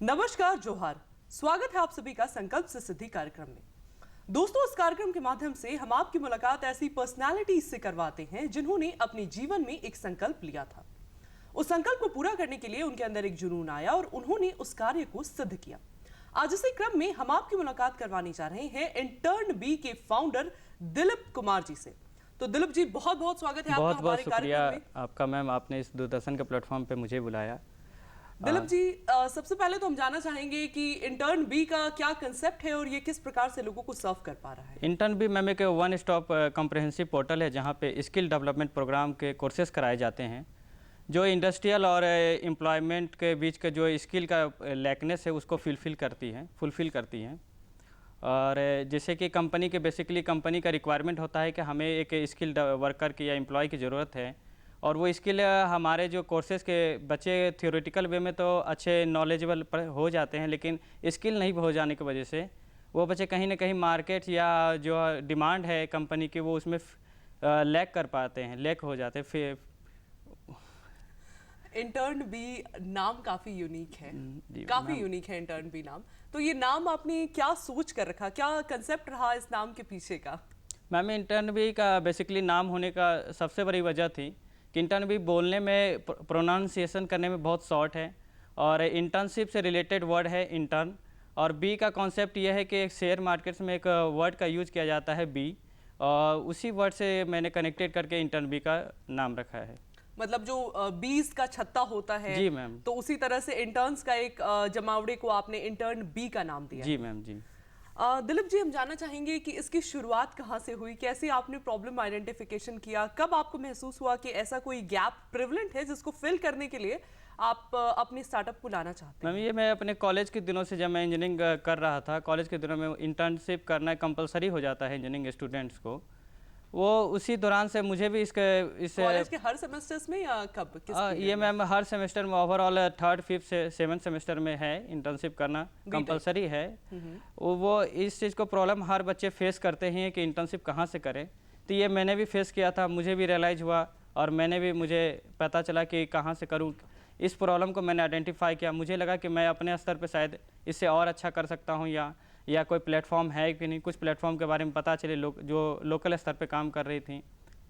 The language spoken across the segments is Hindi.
नमस्कार, जोहार। स्वागत है आप सभी का संकल्प से सिद्धि कार्यक्रम में। दोस्तों, इस कार्यक्रम के माध्यम से हम आपकी मुलाकात ऐसी पर्सनालिटीज से करवाते हैं जिन्होंने अपने जीवन में एक संकल्प लिया था। उस संकल्प को पूरा करने के लिए उनके अंदर एक जुनून आया और उन्होंने उस कार्य को सिद्ध किया। आज इसी क्रम में हम आपकी मुलाकात करवाने जा रहे हैं इंटर्न बी के फाउंडर दिलीप कुमार जी से। तो दिलीप जी, बहुत बहुत स्वागत है आपका हमारे कार्यक्रम में। आपका मैम, आपने इस दूरदर्शन के प्लेटफॉर्म पे मुझे बुलाया। दिलीप जी, सबसे पहले तो हम जानना चाहेंगे कि इंटर्न बी का क्या कंसेप्ट है और ये किस प्रकार से लोगों को सर्व कर पा रहा है। इंटर्न बी मैम एक वन स्टॉप कॉम्प्रहेंसिव पोर्टल है जहाँ पे स्किल डेवलपमेंट प्रोग्राम के कोर्सेज कराए जाते हैं, जो इंडस्ट्रियल और एम्प्लॉयमेंट के बीच का जो स्किल का लैकनेस है उसको फुलफिल करती हैं। और जैसे कि कंपनी के बेसिकली कंपनी का रिक्वायरमेंट होता है कि हमें एक स्किल वर्कर की या एम्प्लॉय की ज़रूरत है, और वो स्किल हमारे जो कोर्सेज़ के बच्चे थियोरेटिकल वे में तो अच्छे नॉलेजेबल हो जाते हैं, लेकिन स्किल नहीं हो जाने की वजह से वो बच्चे कहीं ना कहीं मार्केट या जो डिमांड है कंपनी की वो उसमें लैक हो जाते हैं। फिर इंटर्न बी नाम काफी यूनिक है, काफी यूनिक है इंटर्न बी नाम। तो ये नाम आपने क्या सोच कर रखा, क्या कंसेप्ट रहा इस नाम के पीछे का? मैम, इंटर्न बी का बेसिकली नाम होने का सबसे बड़ी वजह थी कि इंटर्न बी बोलने में प्रोनाउंसिएशन करने में बहुत शॉर्ट है, और इंटर्नशिप से रिलेटेड वर्ड है इंटर्न। और बी का कॉन्सेप्ट ये है कि एक शेयर मार्केट्स में एक वर्ड का यूज किया जाता है बी, और उसी वर्ड से मैंने कनेक्टेड करके इंटर्न बी का नाम रखा है। मतलब जो बीस का छत्ता होता है, जी मैम, तो उसी तरह से इंटर्न्स का एक जमावड़े को आपने इंटर्न बी का नाम दिया। जी मैम, जी। दिलीप जी, हम जानना चाहेंगे कि इसकी शुरुआत कहाँ से हुई, कैसे आपने प्रॉब्लम आइडेंटिफिकेशन किया, कब आपको महसूस हुआ कि ऐसा कोई गैप प्रिवलेंट है जिसको फिल करने के लिए आप अपने स्टार्टअप को लाना चाहते हैं? मैम, ये मैं अपने कॉलेज के दिनों से, जब मैं इंजीनियरिंग कर रहा था, कॉलेज के दिनों में इंटर्नशिप करना कंपलसरी हो जाता है इंजीनियरिंग स्टूडेंट्स को। वो उसी दौरान से मुझे भी इस कॉलेज के हर सेमेस्टर्स में या कब, किस ये मैम हर सेमेस्टर में ओवरऑल 3rd, 5th से 7th सेमेस्टर में है इंटर्नशिप करना कंपलसरी है। वो इस चीज़ को प्रॉब्लम हर बच्चे फेस करते हैं कि इंटर्नशिप कहाँ से करें। तो ये मैंने भी फेस किया था, मुझे भी रियलाइज़ हुआ और मुझे पता चला कि कहाँ से करूँ। इस प्रॉब्लम को मैंने आइडेंटिफाई किया। मुझे लगा कि मैं अपने स्तर पे शायद इससे और अच्छा कर सकता हूँ, या कोई प्लेटफॉर्म है कि नहीं। कुछ प्लेटफॉर्म के बारे में पता चले, जो लोकल स्तर पे काम कर रही थी।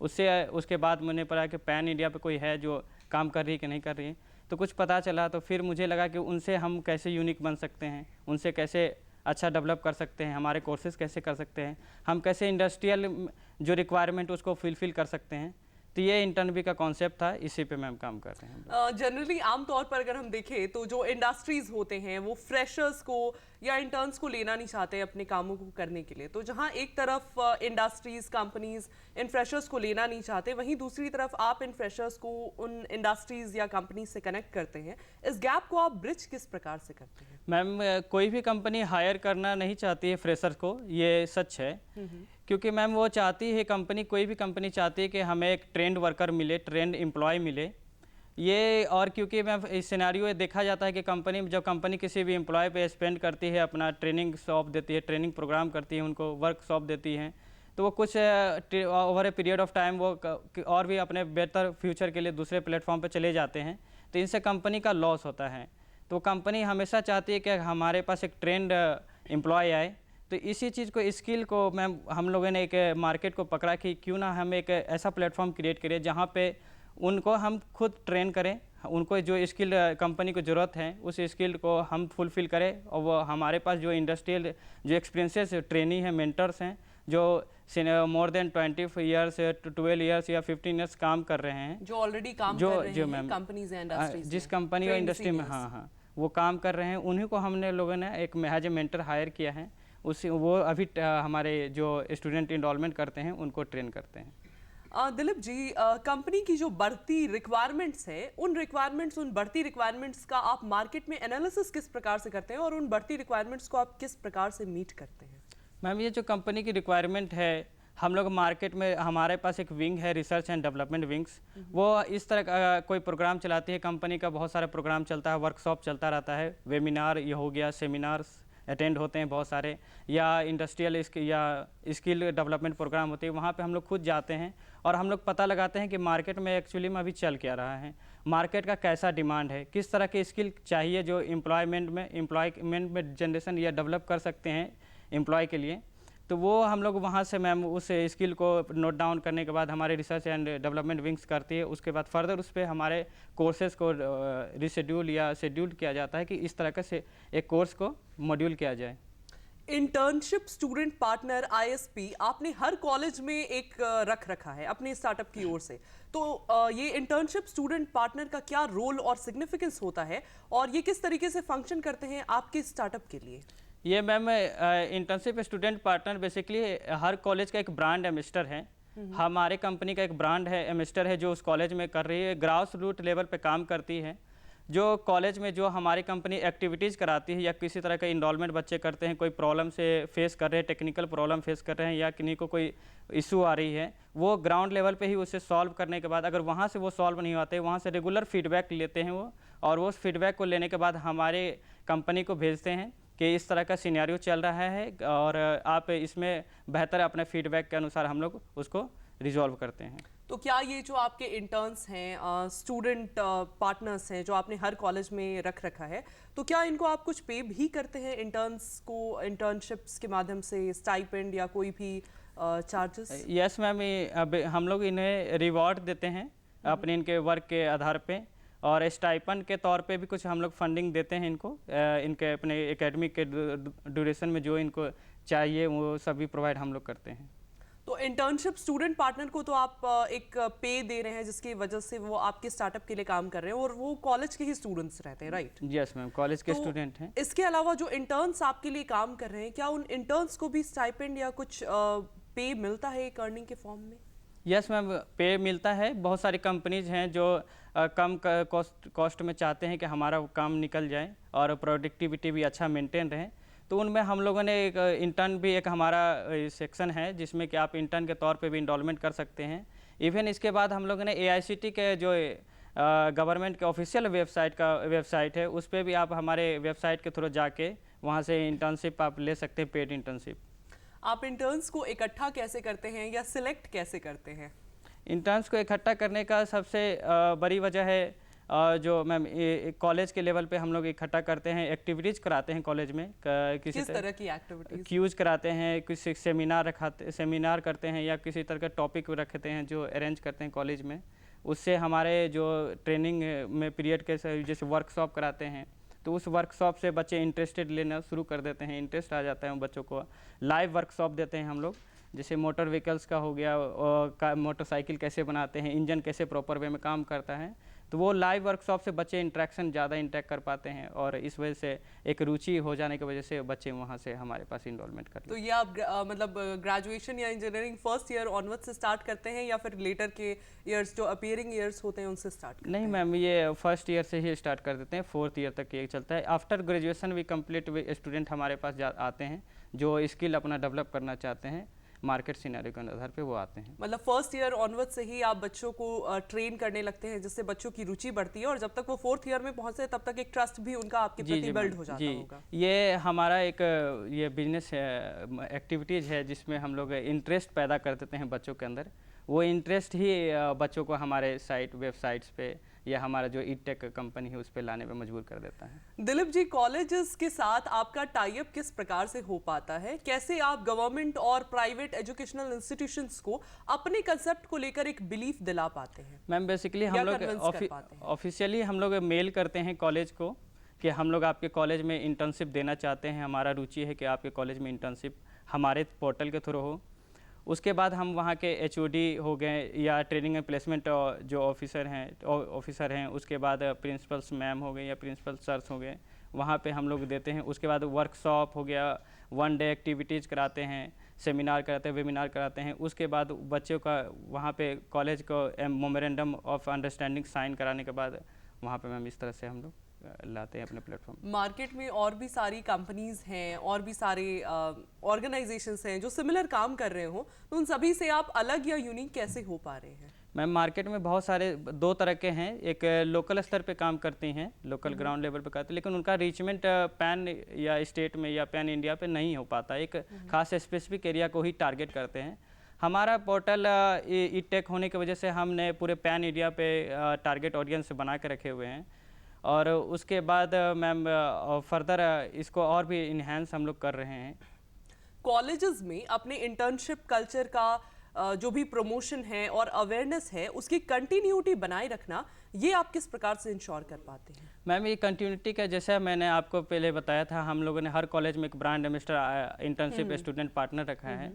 उसके बाद मैंने पता कि पैन इंडिया पे कोई है जो काम कर रही है कि नहीं कर रही है, तो कुछ पता चला। तो फिर मुझे लगा कि उनसे हम कैसे यूनिक बन सकते हैं, उनसे कैसे अच्छा डेवलप कर सकते हैं, हमारे कोर्सेज कैसे कर सकते हैं, हम कैसे इंडस्ट्रियल जो रिक्वायरमेंट उसको फुलफिल कर सकते हैं। तो ये इंटर्न बी का कॉन्सेप्ट था, इसी पे मैम काम कर रहे हैं। जनरली आमतौर पर अगर हम देखें तो जो इंडस्ट्रीज होते हैं वो फ्रेशर्स को या इंटर्न्स को लेना नहीं चाहते अपने कामों को करने के लिए। तो जहां एक तरफ इंडस्ट्रीज, कंपनीज इन फ्रेशर्स को लेना नहीं चाहते, वहीं दूसरी तरफ आप इन फ्रेशर्स को उन इंडस्ट्रीज या कंपनीज से कनेक्ट करते हैं। इस गैप को आप ब्रिज किस प्रकार से करते हैं? मैम, कोई भी कंपनी हायर करना नहीं चाहती है फ्रेशर को, ये सच है। क्योंकि मैम वो चाहती है, कोई भी कंपनी चाहती है कि हमें एक ट्रेंड वर्कर मिले, ट्रेंड एम्प्लॉय मिले। ये और क्योंकि मैम इस सिनेरियो देखा जाता है कि जब कंपनी किसी भी एम्प्लॉय पे स्पेंड करती है, अपना ट्रेनिंग शॉप देती है, ट्रेनिंग प्रोग्राम करती है, उनको वर्क शॉप देती हैं, तो वो कुछ over a period of time वो और भी अपने बेहतर फ्यूचर के लिए दूसरे प्लेटफॉर्म पर चले जाते हैं। तो इनसे कंपनी का लॉस होता है। तो कंपनी हमेशा चाहती है कि हमारे पास एक ट्रेंड एम्प्लॉय आए। तो इसी चीज़ को, स्किल को मैम हम लोगों ने एक मार्केट को पकड़ा कि क्यों ना हम एक ऐसा प्लेटफॉर्म क्रिएट करें जहाँ पे उनको हम खुद ट्रेन करें, उनको जो स्किल कंपनी को ज़रूरत है उस स्किल को हम फुलफ़िल करें। और वो हमारे पास जो इंडस्ट्रियल जो एक्सपीरियंसेस ट्रेनी हैं, मेंटर्स हैं, जो मोर देन 20 ईयर्स, 12 ईयर्स या 15 ईयर्स काम कर रहे हैं, जो ऑलरेडी काम कर रहे हैं कंपनीज एंड इंडस्ट्रीज, जिस कंपनी और इंडस्ट्री में हाँ वो काम कर रहे हैं, उन्हीं को हमने लोगों ने एक एज ए मेंटर हायर किया है। वो अभी हमारे जो स्टूडेंट इनरोलमेंट करते हैं उनको ट्रेन करते हैं। दिलीप जी, कंपनी की जो बढ़ती रिक्वायरमेंट्स है, उन बढ़ती रिक्वायरमेंट्स का आप मार्केट में एनालिसिस किस प्रकार से करते हैं और उन बढ़ती रिक्वायरमेंट्स को आप किस प्रकार से मीट करते हैं? मैम, ये जो कंपनी की रिक्वायरमेंट है, हम लोग मार्केट में, हमारे पास एक विंग है, रिसर्च एंड डेवलपमेंट विंग्स। वो इस तरह का कोई प्रोग्राम चलाती है। कंपनी का बहुत सारा प्रोग्राम चलता है, वर्कशॉप चलता रहता है, वेबिनार ये हो गया, सेमिनार्स, अटेंड होते हैं बहुत सारे, या इंडस्ट्रियल या स्किल डेवलपमेंट प्रोग्राम होते हैं, वहाँ पे हम लोग खुद जाते हैं और हम लोग पता लगाते हैं कि मार्केट में एक्चुअली में अभी चल क्या रहा है, मार्केट का कैसा डिमांड है, किस तरह के स्किल चाहिए जो एम्प्लॉयमेंट में जनरेशन या डेवलप कर सकते हैं एम्प्लॉय के लिए। तो वो हम लोग वहाँ से मैम उस स्किल को नोट डाउन करने के बाद हमारे रिसर्च एंड डेवलपमेंट विंग्स करती है, उसके बाद फर्दर उस पर हमारे कोर्सेज़ को रिशेड्यूल या शेड्यूल किया जाता है कि इस तरह का से एक कोर्स को मॉड्यूल किया जाए। इंटर्नशिप स्टूडेंट पार्टनर ISP आपने हर कॉलेज में एक रख रखा है अपने स्टार्टअप की ओर से, तो ये इंटर्नशिप स्टूडेंट पार्टनर का क्या रोल और सिग्निफिकेंस होता है और ये किस तरीके से फंक्शन करते हैं आपके स्टार्टअप के लिए? ये ma'am internship student partner basically हर कॉलेज का एक ब्रांड एम्बेसडर है। हमारे कंपनी का एक ब्रांड है एम्बेसडर है जो उस कॉलेज में कर रही है, ग्रास रूट लेवल पे काम करती है। जो कॉलेज में जो हमारी कंपनी एक्टिविटीज़ कराती है या किसी तरह का इनरोलमेंट बच्चे करते हैं, कोई प्रॉब्लम से फेस कर रहे हैं, टेक्निकल प्रॉब्लम फेस कर रहे हैं या किन्हीं को कोई इशू आ रही है, वो ग्राउंड लेवल पे ही उसे सॉल्व करने के बाद अगर वहाँ से वो सॉल्व नहीं होते, वहाँ से रेगुलर फीडबैक लेते हैं वो, और वो फीडबैक को लेने के बाद हमारे कंपनी को भेजते हैं कि इस तरह का सिनेरियो चल रहा है और आप इसमें बेहतर अपने फीडबैक के अनुसार हम लोग उसको रिजॉल्व करते हैं। तो क्या ये जो आपके इंटर्न्स हैं, स्टूडेंट पार्टनर्स हैं जो आपने हर कॉलेज में रख रखा है, तो क्या इनको आप कुछ पे भी करते हैं इंटर्न्स को इंटर्नशिप्स के माध्यम से, स्टाइपेंड या कोई भी चार्जेस? यस मैम, अब हम लोग इन्हें रिवॉर्ड देते हैं अपने इनके वर्क के आधार पे, और स्टाइपेंड के तौर पे भी कुछ हम लोग फंडिंग देते हैं इनको, इनके अपने एकेडमिक के ड्यूरेशन में जो इनको चाहिए वो सभी प्रोवाइड हम लोग करते हैं। तो इंटर्नशिप स्टूडेंट पार्टनर को तो आप एक पे दे रहे हैं जिसकी वजह से वो आपके स्टार्टअप के लिए काम कर रहे हैं और वो कॉलेज के ही स्टूडेंट्स रहते हैं, राइट? यस मैम, कॉलेज के तो स्टूडेंट हैं। इसके अलावा जो इंटर्न्स आपके लिए काम कर रहे हैं, क्या उन इंटर्न्स को भी स्टाइपेंड या कुछ पे मिलता है एक अर्निंग के फॉर्म में? यस मैम, पे मिलता है। बहुत सारी कंपनीज हैं जो कम कॉस्ट में चाहते हैं कि हमारा काम निकल जाए और प्रोडक्टिविटी भी अच्छा मेंटेन रहे, तो उनमें हम लोगों ने एक इंटर्न भी एक हमारा सेक्शन है जिसमें कि आप इंटर्न के तौर पे भी इनरोलमेंट कर सकते हैं। इवन इसके बाद हम लोगों ने AICTE के जो गवर्नमेंट के ऑफिशियल वेबसाइट है उस पर भी आप हमारे वेबसाइट के थ्रू जाके वहाँ से इंटर्नशिप आप ले सकते हैं, पेड इंटर्नशिप। आप इंटर्न्स को इकट्ठा कैसे करते हैं या सिलेक्ट कैसे करते हैं? इंटर्न्स को इकट्ठा करने का सबसे बड़ी वजह है जो मैम कॉलेज के लेवल पे हम लोग इकट्ठा करते हैं, एक्टिविटीज़ कराते हैं कॉलेज में, किस तरह की एक्टिविटीज? क्यूज कराते हैं, किसी सेमिनार करते हैं या किसी तरह का टॉपिक रखते हैं जो अरेंज करते हैं कॉलेज में। उससे हमारे जो ट्रेनिंग में पीरियड के जैसे वर्कशॉप कराते हैं, तो उस वर्कशॉप से बच्चे इंटरेस्टेड लेना शुरू कर देते हैं, इंटरेस्ट आ जाता है उन बच्चों को। लाइव वर्कशॉप देते हैं हम लोग, जैसे मोटर व्हीकल्स का हो गया, मोटरसाइकिल कैसे बनाते हैं, इंजन कैसे प्रॉपर वे में काम करता है, तो वो लाइव वर्कशॉप से बच्चे इंटरेक्शन ज़्यादा इंटरेक्ट कर पाते हैं और इस वजह से एक रुचि हो जाने की वजह से बच्चे वहाँ से हमारे पास इनरोलमेंट करते हैं। तो ये आप मतलब ग्रेजुएशन या इंजीनियरिंग फर्स्ट ईयर ऑनवर्ड से स्टार्ट करते हैं या फिर लेटर के ईयर्स जो अपीयरिंग ईयर्स होते हैं उनसे स्टार्ट करते हैं? नहीं मैम, ये फर्स्ट ईयर से ही स्टार्ट कर देते हैं, 4th ईयर तक ये चलता है। आफ्टर ग्रेजुएशन भी कंप्लीट स्टूडेंट हमारे पास आते हैं जो स्किल अपना डेवलप करना चाहते हैं, मार्केट सिनेरियो के आधार पे वो आते हैं। मतलब फर्स्ट ईयर ऑनवर्ड से ही आप बच्चों को ट्रेन करने लगते हैं जिससे बच्चों की रुचि बढ़ती है और जब तक वो 4th ईयर में पहुंचे तब तक एक ट्रस्ट भी उनका आपके प्रति बिल्ड हो जाता होगा। ये हमारा एक ये बिजनेस एक्टिविटीज़ है जिसमें हम लोग इंटरेस्ट पैदा कर देते हैं बच्चों के अंदर। वो इंटरेस्ट ही बच्चों को हमारे वेबसाइट्स पे या हमारा जो ईटेक कंपनी है उस पर लाने पे मजबूर कर देता है। दिलीप जी, कॉलेजेस के साथ आपका टाई अप किस प्रकार से हो पाता है? कैसे आप गवर्नमेंट और प्राइवेट एजुकेशनल इंस्टीट्यूशंस को अपने कंसेप्ट को लेकर एक बिलीफ दिला पाते हैं? मैम बेसिकली हम लोग ऑफिशियली हम लोग मेल करते हैं कॉलेज को कि हम लोग आपके कॉलेज में इंटर्नशिप देना चाहते हैं, हमारा रुचि है कि आपके कॉलेज में इंटर्नशिप हमारे पोर्टल के थ्रू हो। उसके बाद हम वहाँ के HOD हो गए या ट्रेनिंग एंड प्लेसमेंट जो ऑफिसर हैं, उसके बाद प्रिंसिपल्स मैम हो गए या प्रिंसिपल सर्स हो गए, वहाँ पे हम लोग देते हैं। उसके बाद वर्कशॉप हो गया, 1 डे एक्टिविटीज़ कराते हैं, सेमिनार कराते हैं, वेबिनार कराते हैं। उसके बाद बच्चों का वहाँ पे कॉलेज को मेमोरेंडम ऑफ अंडरस्टैंडिंग साइन कराने के बाद वहाँ पे मैम इस तरह से हम लोग लाते हैं अपने प्लेटफॉर्म। मार्केट में और भी सारी कंपनीज हैं और भी सारे ऑर्गेनाइजेशंस हैं जो सिमिलर काम कर रहे हो, तो उन सभी से आप अलग या यूनिक कैसे हो पा रहे हैं? मैम मार्केट में बहुत सारे दो तरह के हैं, एक लोकल स्तर पे काम करती हैं, लोकल ग्राउंड लेवल पे करते हैं, लेकिन उनका रीचमेंट पैन या स्टेट में या पैन इंडिया पे नहीं हो पाता, एक खास स्पेसिफिक एरिया को ही टारगेट करते हैं। हमारा पोर्टल ई टेक होने की वजह से हमने पूरे पैन इंडिया पे टारगेट ऑडियंस बना के रखे हुए हैं, और उसके बाद मैम फर्दर इसको और भी इन्हेंस हम लोग कर रहे हैं। कॉलेजेस में अपने इंटर्नशिप कल्चर का जो भी प्रमोशन है और अवेयरनेस है उसकी कंटिन्यूटी बनाए रखना, ये आप किस प्रकार से इंश्योर कर पाते हैं? मैम ये कंटिन्यूटी का, जैसा मैंने आपको पहले बताया था, हम लोगों ने हर कॉलेज में एक brand ambassador internship student partner रखा है।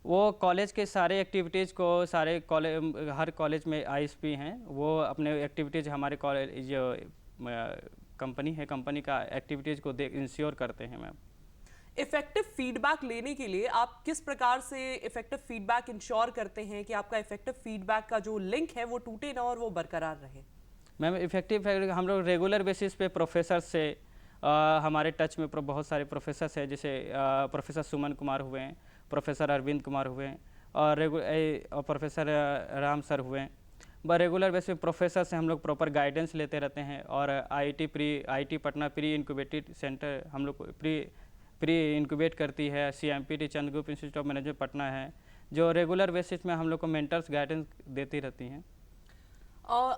वो कॉलेज के सारे एक्टिविटीज़ को, सारे कॉलेज, हर कॉलेज में आईएसपी हैं, वो अपने एक्टिविटीज़ हमारे कॉलेज जो कंपनी है, कंपनी का एक्टिविटीज़ को इंश्योर करते हैं। मैम इफेक्टिव फीडबैक लेने के लिए आप किस प्रकार से इफेक्टिव फीडबैक इंश्योर करते हैं कि आपका इफेक्टिव फीडबैक का जो लिंक है वो टूटे ना और वो बरकरार रहे? मैम इफेक्टिव हम लोग रेगुलर बेसिस पे प्रोफेसर से हमारे टच में बहुत सारे प्रोफेसर्स हैं, जैसे प्रोफेसर सुमन कुमार हुए हैं, प्रोफेसर अरविंद कुमार हुए हैं, और प्रोफेसर राम सर हुए हैं। रेगुलर बेसिस पे प्रोफेसर से हम लोग प्रॉपर गाइडेंस लेते रहते हैं। और IIT Patna pre incubated centre हम लोग प्री इंक्यूबेट करती है, CMPT Chandragupta institute of management Patna है, जो रेगुलर बेसिस में हम लोग को मेंटर्स गाइडेंस देती रहती हैं।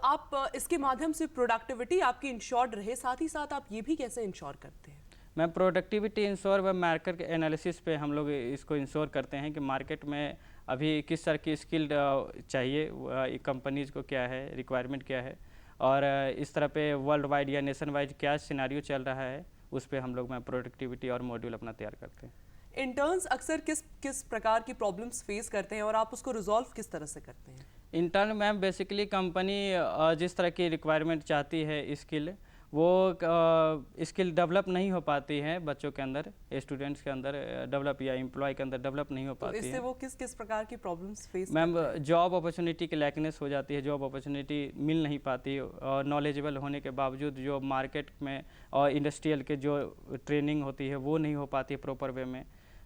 आप इसके माध्यम से प्रोडक्टिविटी आपकी इंश्योर्ड रहे, साथ ही साथ आप ये भी कैसे इंश्योर करते हैं? मैम प्रोडक्टिविटी इंश्योर व मार्केट एनालिसिस पे हम लोग इसको इंश्योर करते हैं कि मार्केट में अभी किस तरह की स्किल्ड चाहिए, कंपनीज़ को क्या है, रिक्वायरमेंट क्या है, और इस तरह पे वर्ल्ड वाइड या नेशन वाइड क्या सिनारियो चल रहा है, उस पे हम लोग में प्रोडक्टिविटी और मॉड्यूल अपना तैयार करते हैं। इंटर्न्स अक्सर किस प्रकार की प्रॉब्लम्स फेस करते हैं और आप उसको रिजॉल्व किस तरह से करते हैं? इंटर्न मैम बेसिकली कंपनी जिस तरह की रिक्वायरमेंट चाहती है स्किल, वो स्किल डेवलप नहीं हो पाती है बच्चों के अंदर, स्टूडेंट्स के अंदर डेवलप, या एम्प्लॉय के अंदर डेवलप नहीं हो पाती है। इससे वो किस प्रकार की problems face ma'am job opportunity की लैकनेस हो जाती है, जॉब अपॉर्चुनिटी मिल नहीं पाती, और नॉलेजेबल होने के बावजूद जो मार्केट में और इंडस्ट्रियल के जो ट्रेनिंग होती है वो नहीं हो पाती है प्रॉपर वे में।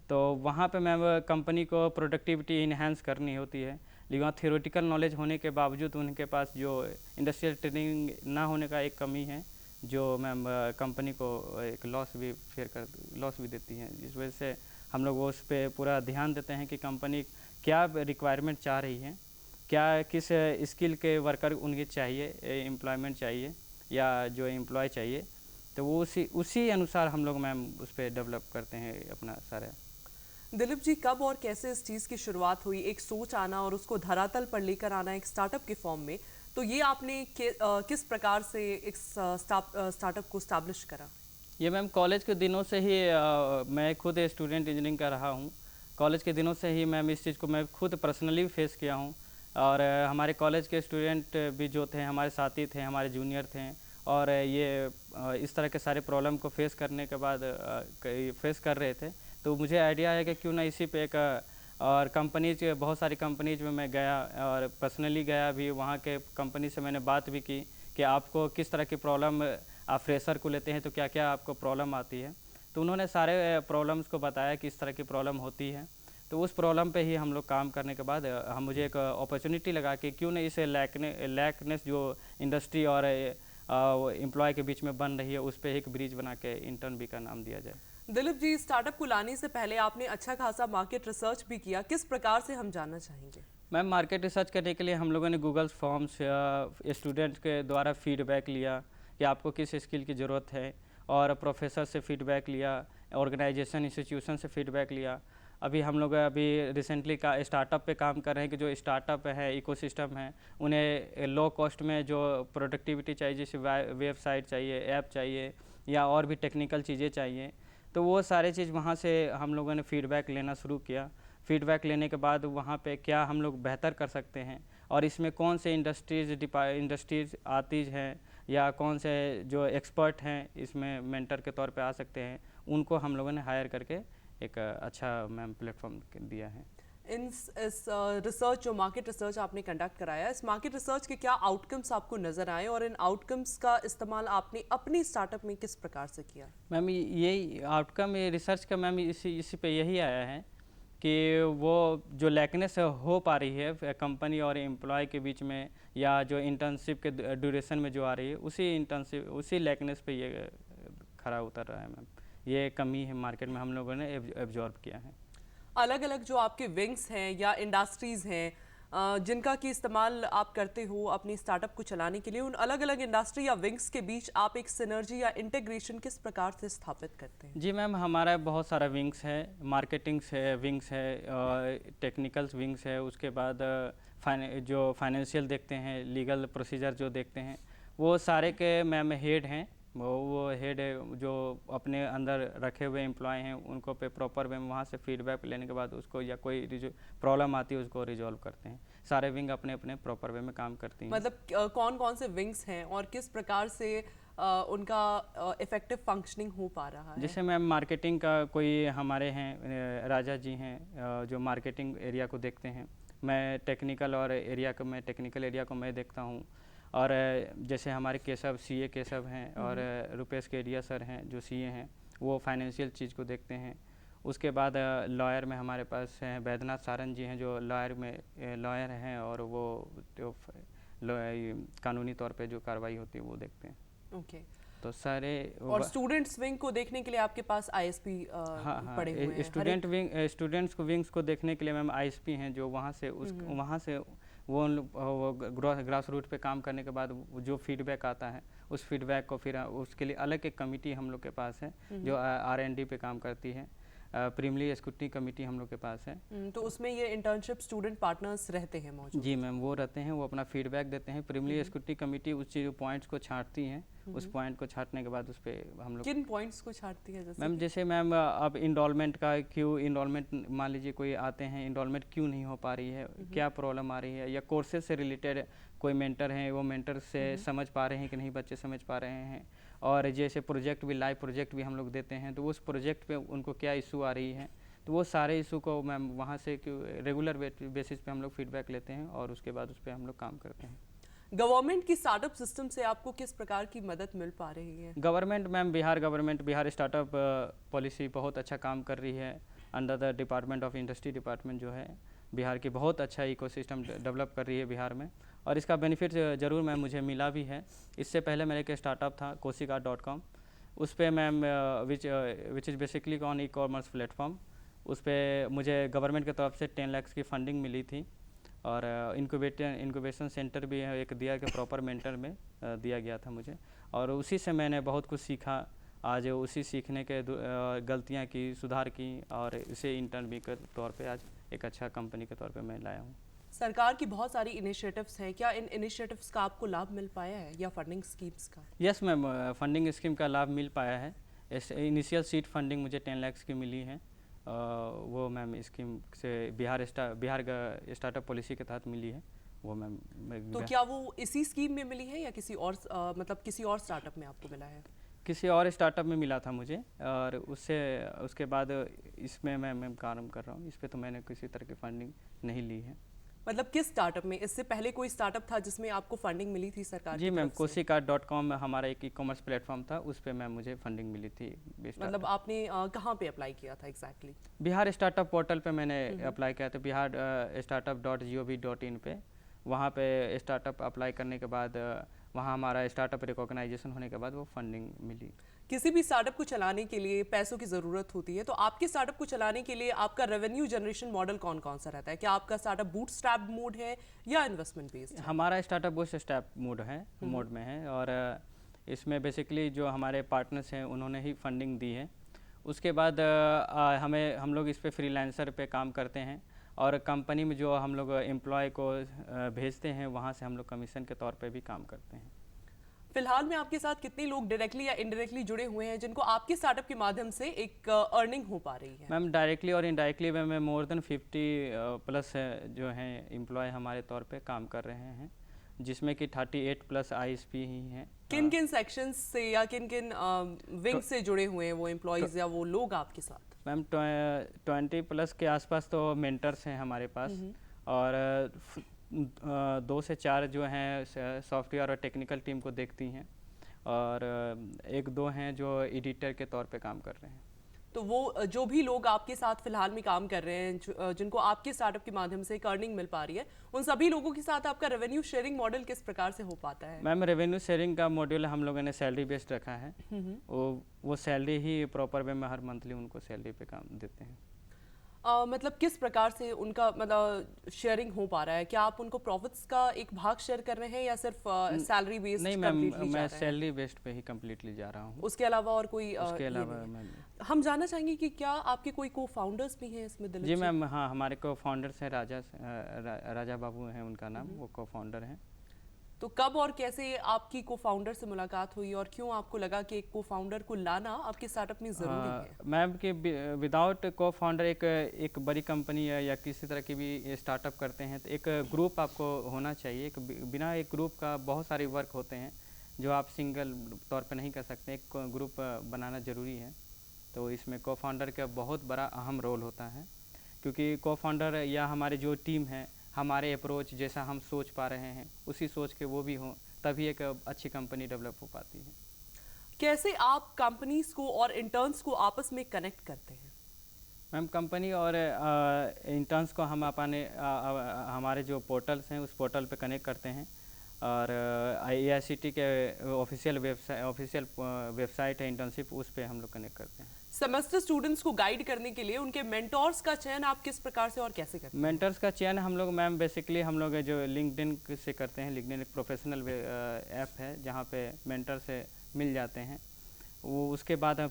तो वहाँ पे मैम कंपनी को प्रोडक्टिविटी इन्हेंस करनी होती है, लेकिन वहाँ थियोरेटिकल नॉलेज होने के बावजूद उनके पास जो इंडस्ट्रियल ट्रेनिंग ना होने का एक कमी है, जो मैम कंपनी को एक लॉस भी देती हैं। जिस वजह से हम लोग उस पर पूरा ध्यान देते हैं कि कंपनी क्या रिक्वायरमेंट चाह रही है, क्या किस स्किल के वर्कर उनके चाहिए, एम्प्लॉयमेंट चाहिए या जो एम्प्लॉय चाहिए, तो वो उसी अनुसार हम लोग मैम उस पर डेवलप करते हैं अपना सारा। दिलीप जी, कब और कैसे इस चीज़ की शुरुआत हुई, एक सोच आना और उसको धरातल पर लेकर आना एक स्टार्टअप के फॉर्म में, तो ये आपने किस प्रकार से एक स्टार्टअप को स्टैब्लिश करा? ये मैम कॉलेज के दिनों से ही मैं खुद स्टूडेंट इंजीनियरिंग का रहा हूँ। कॉलेज के दिनों से ही मैम इस चीज़ को मैं खुद पर्सनली फेस किया हूँ, और हमारे कॉलेज के स्टूडेंट भी जो थे, हमारे साथी थे, हमारे जूनियर थे, और ये इस तरह के सारे प्रॉब्लम को फेस करने के बाद फेस कर रहे थे। तो मुझे आइडिया है कि क्यों ना इसी पे एक, और कंपनीज, बहुत सारी कंपनीज में मैं गया और पर्सनली गया भी, वहाँ के कंपनी से मैंने बात भी की कि आपको किस तरह की प्रॉब्लम, आप फ्रेशर को लेते हैं तो क्या क्या आपको प्रॉब्लम आती है। तो उन्होंने सारे प्रॉब्लम्स को बताया कि इस तरह की प्रॉब्लम होती है। तो उस प्रॉब्लम पे ही हम लोग काम करने के बाद मुझे एक अपॉर्चुनिटी लगा कि क्यों ना इसे लैकनेस जो इंडस्ट्री और एम्प्लॉय के बीच में बन रही है, उस पर एक ब्रिज बना के इंटर्न भी का नाम दिया जाए। दिलीप जी, स्टार्टअप को लाने से पहले आपने अच्छा खासा मार्केट रिसर्च भी किया, किस प्रकार से हम जानना चाहेंगे? मैम मार्केट रिसर्च करने के लिए हम लोगों ने गूगल फॉर्म्स स्टूडेंट्स के द्वारा फीडबैक लिया कि आपको किस स्किल की ज़रूरत है, और प्रोफेसर से फीडबैक लिया, ऑर्गेनाइजेशन इंस्टीट्यूशन से फीडबैक लिया। अभी हम लोग रिसेंटली का स्टार्टअप पे काम कर रहे हैं कि जो स्टार्टअप है, इकोसिस्टम है, उन्हें लो कॉस्ट में जो प्रोडक्टिविटी चाहिए, जैसे वेबसाइट चाहिए, ऐप चाहिए, या और भी टेक्निकल चीज़ें चाहिए, तो वो सारे चीज़ वहाँ से हम लोगों ने फ़ीडबैक लेना शुरू किया। फ़ीडबैक लेने के बाद वहाँ पे क्या हम लोग बेहतर कर सकते हैं, और इसमें कौन से इंडस्ट्रीज़ आती हैं, या कौन से जो एक्सपर्ट हैं इसमें मेंटर के तौर पे आ सकते हैं, उनको हम लोगों ने हायर करके एक अच्छा मैम प्लेटफॉर्म दिया है। इस रिसर्च, जो मार्केट रिसर्च आपने कंडक्ट कराया, इस मार्केट रिसर्च के क्या आउटकम्स आपको नज़र आए, और इन आउटकम्स का इस्तेमाल आपने अपनी स्टार्टअप में किस प्रकार से किया? मैम यही आउटकम, ये रिसर्च का मैम इसी पे यही आया है कि वो जो लैकनेस हो पा रही है कंपनी और एम्प्लॉय के बीच में, या जो इंटर्नशिप के ड्यूरेशन में जो आ रही है, उसी लैकनेस पे ये खरा उतर रहा है मैम। ये कमी है मार्केट में, हम लोगों ने एब्जॉर्ब किया है। अलग अलग जो आपके विंग्स हैं या इंडस्ट्रीज़ हैं जिनका कि इस्तेमाल आप करते हो अपनी स्टार्टअप को चलाने के लिए, उन अलग अलग इंडस्ट्री या विंग्स के बीच आप एक सिनर्जी या इंटीग्रेशन किस प्रकार से स्थापित करते हैं? जी मैम, हमारा बहुत सारा विंग्स है, मार्केटिंग्स है, विंग्स है, टेक्निकल्स विंग्स है, उसके बाद जो फाइनेंशियल देखते हैं, लीगल प्रोसीजर जो देखते हैं, वो सारे के मैम हेड हैं। वो हेड जो अपने अंदर रखे हुए एम्प्लॉय हैं उनको पे प्रॉपर वे में वहाँ से फीडबैक लेने के बाद उसको, या कोई प्रॉब्लम आती है उसको रिजॉल्व करते हैं। सारे विंग अपने अपने प्रॉपर वे में काम करती हैं। मतलब कौन कौन से विंग्स हैं और किस प्रकार से उनका इफेक्टिव फंक्शनिंग हो पा रहा है? जैसे मैम मार्केटिंग का कोई हमारे हैं राजा जी हैं, जो मार्केटिंग एरिया को देखते हैं। मैं टेक्निकल एरिया को मैं देखता हूँ। और जैसे हमारे केशव सीए केशव हैं, और रुपेश केडिया सर हैं जो सीए हैं, वो फाइनेंशियल चीज़ को देखते हैं। उसके बाद लॉयर में हमारे पास हैं वैद्यनाथ सारंग जी हैं, जो लॉयर हैं, और वो जो कानूनी तौर पे जो कार्रवाई होती है वो देखते हैं। ओके। तो सारे और स्टूडेंट्स विंग को देखने के लिए आपके पास आईएसपी पड़े हुए हैं? स्टूडेंट्स को विंग्स को देखने के लिए मैम आईएसपी हैं, जो वहाँ से वो ग्रास रूट पे काम करने के बाद जो फीडबैक आता है, उस फीडबैक को फिर उसके लिए अलग एक कमेटी हम लोग के पास है जो R&D पे काम करती है। प्रीमियरली स्क्रूटनी कमेटी हम लोग के पास है। तो उसमें ये इंटर्नशिप स्टूडेंट पार्टनर्स रहते हैं मौजूद? जी मैम, वो रहते हैं, वो अपना फीडबैक देते हैं। प्रीमियरली स्क्रूटनी कमेटी उस चीज़ पॉइंट्स को छांटती हैं। उस पॉइंट को छांटने के बाद उस पर हम लोग किन पॉइंट्स को छांटती है? मैम जैसे मैम अब इनरोलमेंट मान लीजिए कोई आते हैं, इनरोलमेंट क्यों नहीं हो पा रही है, क्या प्रॉब्लम आ रही है, या कोर्सेज से रिलेटेड कोई मेंटर हैं, वो मेंटर से समझ पा रहे हैं कि नहीं बच्चे समझ पा रहे हैं। और जैसे लाइव प्रोजेक्ट भी हम लोग देते हैं, तो उस प्रोजेक्ट पे उनको क्या इशू आ रही है, तो वो सारे इशू को मैम वहाँ से रेगुलर बेसिस पे हम लोग फीडबैक लेते हैं और उसके बाद उस पर हम लोग काम करते हैं। गवर्नमेंट की स्टार्टअप सिस्टम से आपको किस प्रकार की मदद मिल पा रही है? Government ma'am, Bihar startup policy बहुत अच्छा काम कर रही है। Under the department of industry department जो है बिहार की बहुत अच्छा इकोसिस्टम डेवलप कर रही है बिहार में, और इसका बेनिफिट ज़रूर मैम मुझे मिला भी है। इससे पहले मेरा एक स्टार्टअप था kosikart.com, उस पर ma'am which is basically on e commerce platform. उस पर मुझे गवर्नमेंट की तरफ से 10 लाख की फंडिंग मिली थी, और इंक्यूबेशन सेंटर भी है एक दिया के प्रॉपर मेंटर में दिया गया था मुझे, और उसी से मैंने बहुत कुछ सीखा। आज उसी सीखने के गलतियां की, सुधार की, और इसे इंटर्न भी के तौर पे आज एक अच्छा कंपनी के तौर पे मैं लाया हूँ। सरकार की बहुत सारी इनिशिएटिव्स हैं, क्या इन इनिशिएटिव्स का आपको लाभ मिल पाया है, या फंडिंग स्कीम्स का? यस मैम, फंडिंग स्कीम का लाभ मिल पाया है। इनिशियल सीड फंडिंग मुझे 10 लाख की मिली है। वो मैम स्कीम से बिहार स्टार्टअप पॉलिसी के तहत मिली है वो मैम। तो क्या वो इसी स्कीम में मिली है या किसी और मतलब किसी और स्टार्टअप में आपको मिला है? किसी और स्टार्टअप में मिला था मुझे, और उसके बाद इसमें मैं काम कर रहा हूँ। इस पर तो मैंने किसी तरह की फंडिंग नहीं ली है। मतलब किस स्टार्टअप में? इससे पहले कोई स्टार्टअप था जिसमें आपको फंडिंग मिली थी सरकार जी मैम, kosikart.com हमारा एक ई-कॉमर्स प्लेटफॉर्म था, उस पे मैम मुझे फंडिंग मिली थी। मतलब आपने कहाँ पे अप्लाई किया था एग्जैक्टली? बिहार स्टार्टअप पोर्टल पे मैंने अप्लाई किया था, बिहार startup.gov.in पे। वहाँ पे स्टार्टअप अप्लाई करने के बाद वहाँ हमारा स्टार्टअप रिकॉग्नाइजेशन होने के बाद वो फंडिंग मिली। किसी भी स्टार्टअप को चलाने के लिए पैसों की ज़रूरत होती है, तो आपके स्टार्टअप को चलाने के लिए आपका रेवेन्यू जनरेशन मॉडल कौन कौन सा रहता है? क्या आपका स्टार्टअप बूटस्ट्रैप मोड है या इन्वेस्टमेंट बेस्ड? हमारा स्टार्टप बूटस्ट्रैप मोड में है, और इसमें बेसिकली जो हमारे पार्टनर्स हैं उन्होंने ही फंडिंग दी है। उसके बाद हम लोग इस पे फ्रीलांसर पे काम करते हैं, और कंपनी में जो हम लोग एम्प्लॉय को भेजते हैं वहाँ से हम लोग कमीशन के तौर पे भी काम करते हैं। फिलहाल में आपके साथ कितने लोग डायरेक्टली या इनडायरेक्टली जुड़े हुए हैं जिनको आपके स्टार्टअप के माध्यम से एक अर्निंग हो पा रही है? मैम डायरेक्टली और इनडायरेक्टली में मोर देन 50 प्लस जो हैं एम्प्लॉय हमारे तौर पे काम कर रहे हैं, जिसमें कि 38 प्लस ISP ही हैं। किन किन सेक्शंस से या किन किन विंग से जुड़े हुए हैं वो एम्प्लॉयज़ या वो लोग आपके साथ? मैम 20 प्लस के आसपास तो मेंटर्स हैं हमारे पास, और 2 से 4 जो हैं सॉफ्टवेयर और टेक्निकल टीम को देखती हैं, और 1-2 हैं जो एडिटर के तौर पे काम कर रहे हैं। तो वो जो भी लोग आपके साथ फिलहाल में काम कर रहे हैं, जिनको आपके स्टार्टअप के माध्यम से एक अर्निंग मिल पा रही है, उन सभी लोगों के साथ आपका रेवेन्यू शेयरिंग मॉडल किस प्रकार से हो पाता है? मैम रेवेन्यू शेयरिंग का मॉड्यूल हम लोगों ने सैलरी बेस्ड रखा है। वो सैलरी ही प्रॉपर वे में हर मंथली उनको सैलरी पे काम देते हैं। मतलब किस प्रकार से उनका मतलब शेयरिंग हो पा रहा है? क्या आप उनको प्रॉफिट्स का एक भाग शेयर कर रहे हैं या सिर्फ सैलरी बेस्ड नहीं मैम, कंप्लीटली जा मैं रहे हैं? सैलरी बेस्ड पे ही कम्प्लीटली जा रहा हूँ। उसके अलावा और कोई उसके ये अलावा नहीं है? मैम हम जानना चाहेंगे कि क्या आपके कोई को फाउंडर्स भी हैं इसमें, दिलीप जी मैम, हाँ हमारे को फाउंडर्स हैं, राजा बाबू हैं उनका नाम, वो को फाउंडर हैं। तो कब और कैसे आपकी को फाउंडर से मुलाकात हुई और क्यों आपको लगा कि एक को फाउंडर को लाना आपके स्टार्टअप में ज़रूरी है? मैम कि विदाउट को फाउंडर एक बड़ी कंपनी या किसी तरह की भी स्टार्टअप करते हैं तो एक ग्रुप आपको होना चाहिए। बिना एक ग्रुप का बहुत सारे वर्क होते हैं जो आप सिंगल तौर पे नहीं कर सकते, एक ग्रुप बनाना ज़रूरी है। तो इसमें को फाउंडर का बहुत बड़ा अहम रोल होता है, क्योंकि को फाउंडर या हमारे जो टीम है, हमारे अप्रोच जैसा हम सोच पा रहे हैं उसी सोच के वो भी हों, तभी एक अच्छी कंपनी डेवलप हो पाती है। कैसे आप कंपनीज को और इंटर्न्स को आपस में कनेक्ट करते हैं? मैम कंपनी और इंटर्न्स को हम अपने हमारे जो पोर्टल्स हैं उस पोर्टल पे कनेक्ट करते हैं, और AICTE के ऑफिशियल वेबसाइट है इंटर्नशिप, उस पे हम लोग कनेक्ट करते हैं। सेमेस्टर स्टूडेंट्स को गाइड करने के लिए उनके मेंटोर्स का चयन आप किस प्रकार से और कैसे करते हैं? मेंटर्स का चयन हम लोग मैम बेसिकली हम लोग जो लिंक्डइन से करते हैं। लिंक्डइन एक प्रोफेशनल ऐप है जहाँ पे मेंटर से मिल जाते हैं। वो उसके बाद हम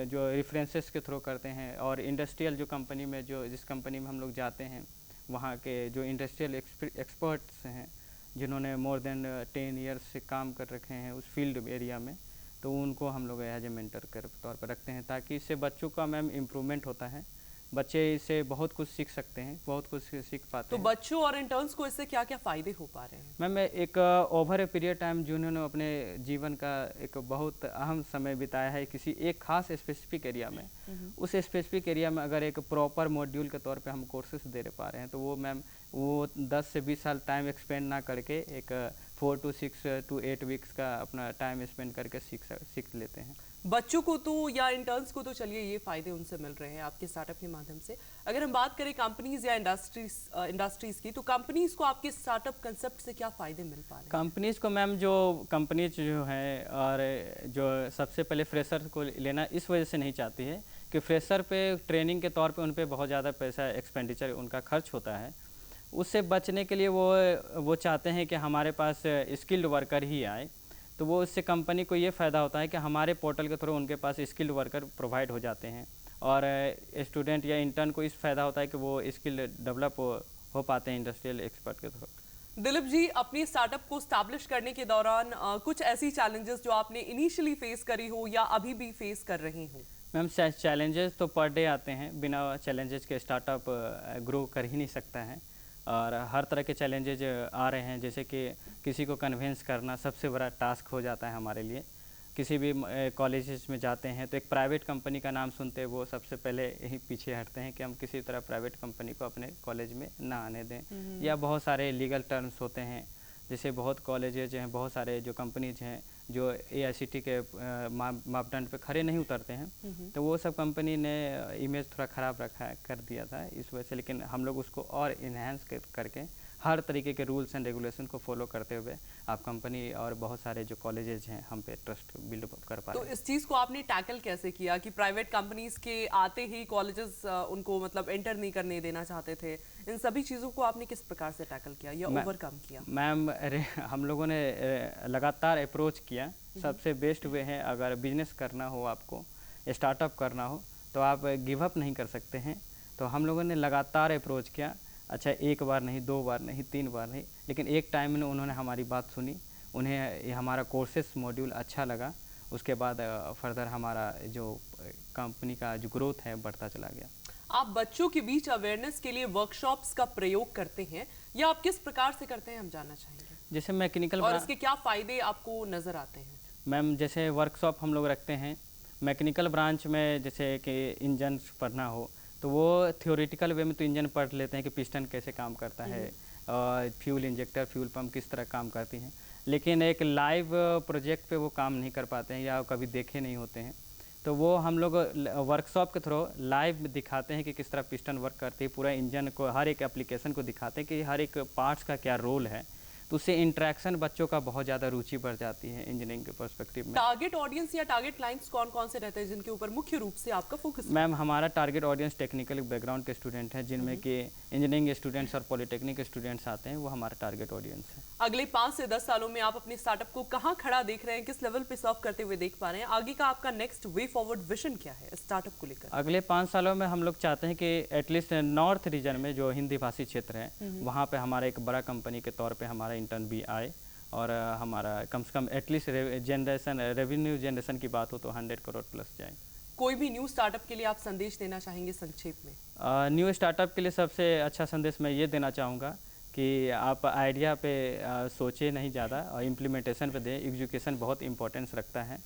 जो रेफरेंसेस के थ्रू करते हैं, और इंडस्ट्रियल जो कंपनी में जिस कंपनी में हम लोग जाते हैं वहाँ के जो इंडस्ट्रियल एक्सपर्ट्स हैं जिन्होंने मोर देन 10 ईयर्स से काम कर रखे हैं उस फील्ड एरिया में, तो उनको हम लोग एज ए मेंटर के तौर पर रखते हैं, ताकि इससे बच्चों का मैम इम्प्रूवमेंट होता है। बच्चे इससे बहुत कुछ सीख सकते हैं, बहुत कुछ सीख पाते तो हैं। बच्चों और इंटर्न्स को इससे क्या क्या फायदे हो पा रहे हैं? मैम एक ओवर ए पीरियड टाइम जिन्होंने अपने जीवन का एक बहुत अहम समय बिताया है किसी एक खास स्पेसिफिक एरिया में, उस स्पेसिफिक एरिया में अगर एक प्रॉपर मॉड्यूल के तौर पे हम कोर्सेज दे पा रहे हैं, तो वो मैम वो 10 से 20 साल टाइम एक्सपेंड ना करके एक 4 to 6 to 8 वीक्स का अपना टाइम स्पेंड करके सीख लेते हैं। बच्चों को तो या इंटर्न्स को तो चलिए ये फायदे उनसे मिल रहे हैं आपके स्टार्टअप के माध्यम से। अगर हम बात करें कंपनीज या इंडस्ट्रीज की, तो कंपनीज को आपके स्टार्टअप कंसेप्ट से क्या फायदे मिल पा रहे हैं? कंपनीज को मैम जो कंपनीज जो हैं और जो सबसे पहले फ्रेशर को लेना इस वजह से नहीं चाहती है कि फ्रेशर पे ट्रेनिंग के तौर पे उन पे बहुत ज़्यादा पैसा एक्सपेंडिचर उनका खर्च होता है। उससे बचने के लिए वो चाहते हैं कि हमारे पास स्किल्ड वर्कर ही आए। तो वो इससे कंपनी को ये फ़ायदा होता है कि हमारे पोर्टल के थ्रू उनके पास स्किल्ड वर्कर प्रोवाइड हो जाते हैं, और स्टूडेंट या इंटर्न को इस फ़ायदा होता है कि वो स्किल डेवलप हो पाते हैं इंडस्ट्रियल एक्सपर्ट के थ्रू। दिलीप जी, अपनी स्टार्टअप को स्टैब्लिश करने के दौरान कुछ ऐसी चैलेंजेस जो आपने इनिशियली फेस करी हो या अभी भी फेस कर रही हो? मैम चैलेंजेस तो पर डे आते हैं, बिना चैलेंजेस के स्टार्टअप ग्रो कर ही नहीं सकता है, और हर तरह के चैलेंजेज आ रहे हैं। जैसे कि किसी को कन्विंस करना सबसे बड़ा टास्क हो जाता है हमारे लिए। किसी भी कॉलेजेस में जाते हैं तो एक प्राइवेट कंपनी का नाम सुनते वो सबसे पहले ही पीछे हटते हैं कि हम किसी तरह प्राइवेट कंपनी को अपने कॉलेज में ना आने दें। या बहुत सारे लीगल टर्म्स होते हैं, जैसे बहुत कॉलेजेज हैं, बहुत सारे जो कंपनीज हैं जो AICTE के मापदंड पे खड़े नहीं उतरते हैं, तो वो सब कंपनी ने इमेज थोड़ा ख़राब कर दिया था इस वजह से। लेकिन हम लोग उसको और इन्हेंस करके हर तरीके के रूल्स एंड रेगुलेशन को फॉलो करते हुए आप कंपनी और बहुत सारे जो कॉलेजेज हैं हम पे ट्रस्ट बिल्ड कर पा रहे हैं। तो इस चीज़ को आपने टैकल कैसे किया कि प्राइवेट कंपनीज के आते ही कॉलेजेस उनको मतलब एंटर नहीं करने देना चाहते थे? इन सभी चीज़ों को आपने किस प्रकार से टैकल किया या ओवरकम किया? मैम हम लोगों ने लगातार अप्रोच किया। सबसे बेस्ट वे है, अगर बिजनेस करना हो, आपको स्टार्टअप करना हो, तो आप गिव अप नहीं कर सकते हैं। तो हम लोगों ने लगातार अप्रोच किया। अच्छा, एक बार नहीं, 2 बार नहीं, 3 बार नहीं, लेकिन एक टाइम में उन्होंने हमारी बात सुनी, उन्हें ये हमारा कोर्सेस मॉड्यूल अच्छा लगा। उसके बाद फर्दर हमारा जो कंपनी का जो ग्रोथ है बढ़ता चला गया। आप बच्चों के बीच अवेयरनेस के लिए वर्कशॉप्स का प्रयोग करते हैं या आप किस प्रकार से करते हैं, हम जानना चाहेंगे। जैसे मैकेनिकल और इसके क्या फ़ायदे आपको नज़र आते हैं? मैम जैसे वर्कशॉप हम लोग रखते हैं मैकेनिकल ब्रांच में, जैसे कि इंजन पढ़ना हो तो वो थ्योरेटिकल वे में तो इंजन पढ़ लेते हैं कि पिस्टन कैसे काम करता है, फ्यूल इंजेक्टर, फ्यूल पंप किस तरह काम करती हैं, लेकिन एक लाइव प्रोजेक्ट पे वो काम नहीं कर पाते हैं या कभी देखे नहीं होते हैं। तो वो हम लोग वर्कशॉप के थ्रू लाइव दिखाते हैं कि किस तरह पिस्टन वर्क करती है, पूरा इंजन को, हर एक एप्लीकेशन को दिखाते हैं कि हर एक पार्ट्स का क्या रोल है। तो उससे इंटरेक्शन बच्चों का बहुत ज़्यादा रुचि बढ़ जाती है इंजीनियरिंग के पर्सपेक्टिव में। टारगेट ऑडियंस या टारगेट क्लाइंट्स कौन कौन से रहते हैं जिनके ऊपर मुख्य रूप से आपका फोकस है? मैम, हमारा टारगेट ऑडियंस टेक्निकल बैकग्राउंड के स्टूडेंट हैं, जिनमें कि इंजीनियरिंग स्टूडेंट्स और पॉलिटेक्निक के स्टूडेंट्स आते हैं, वो हमारा टारगेट ऑडियंस है। अगले 5 से 10 सालों में आप अपने स्टार्टअप को कहाँ खड़ा देख रहे हैं, किस लेवल पे सर्व करते हुए देख पा रहे हैं? आगे का आपका नेक्स्ट वे फॉरवर्ड विजन क्या है स्टार्टअप को लेकर? अगले 5 सालों में हम लोग चाहते हैं कि एटलीस्ट नॉर्थ रीजन में जो हिंदी भाषी क्षेत्र है, वहाँ पे हमारा एक बड़ा कंपनी के तौर पे हमारा इंटर्न भी आए, और हमारा कम से कम एटलीस्ट रेवेन्यू जनरेशन की बात हो तो 100 करोड़ प्लस जाए। कोई भी न्यू स्टार्टअप के लिए आप संदेश देना चाहेंगे संक्षेप में? न्यू स्टार्टअप के लिए सबसे अच्छा संदेश मैं ये देना चाहूँगा कि आप आइडिया पे सोचे नहीं ज़्यादा, और इम्प्लीमेंटेशन पे दें। एजुकेशन बहुत इंपॉर्टेंस रखता है।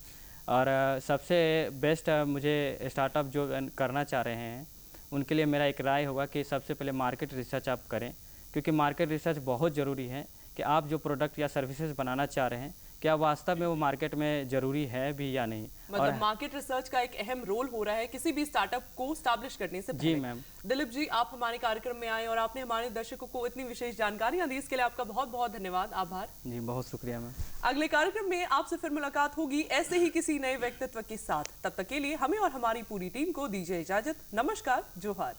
और सबसे बेस्ट मुझे स्टार्टअप जो करना चाह रहे हैं उनके लिए मेरा एक राय होगा कि सबसे पहले मार्केट रिसर्च आप करें, क्योंकि मार्केट रिसर्च बहुत ज़रूरी है कि आप जो प्रोडक्ट या सर्विसेज बनाना चाह रहे हैं, क्या वास्तव में वो मार्केट में ज़रूरी है भी या नहीं। मतलब मार्केट रिसर्च का एक अहम रोल हो रहा है किसी भी स्टार्टअप को स्टैब्लिश करने से पहले। जी मैम। दिलीप जी, आप हमारे कार्यक्रम में आए और आपने हमारे दर्शकों को इतनी विशेष जानकारियां दी, इसके लिए आपका बहुत बहुत धन्यवाद, आभार। जी, बहुत शुक्रिया मैम। अगले कार्यक्रम में आपसे फिर मुलाकात होगी ऐसे ही किसी नए व्यक्तित्व के साथ। तब तक के लिए हमें और हमारी पूरी टीम को दीजिए इजाजत। नमस्कार, जोहार।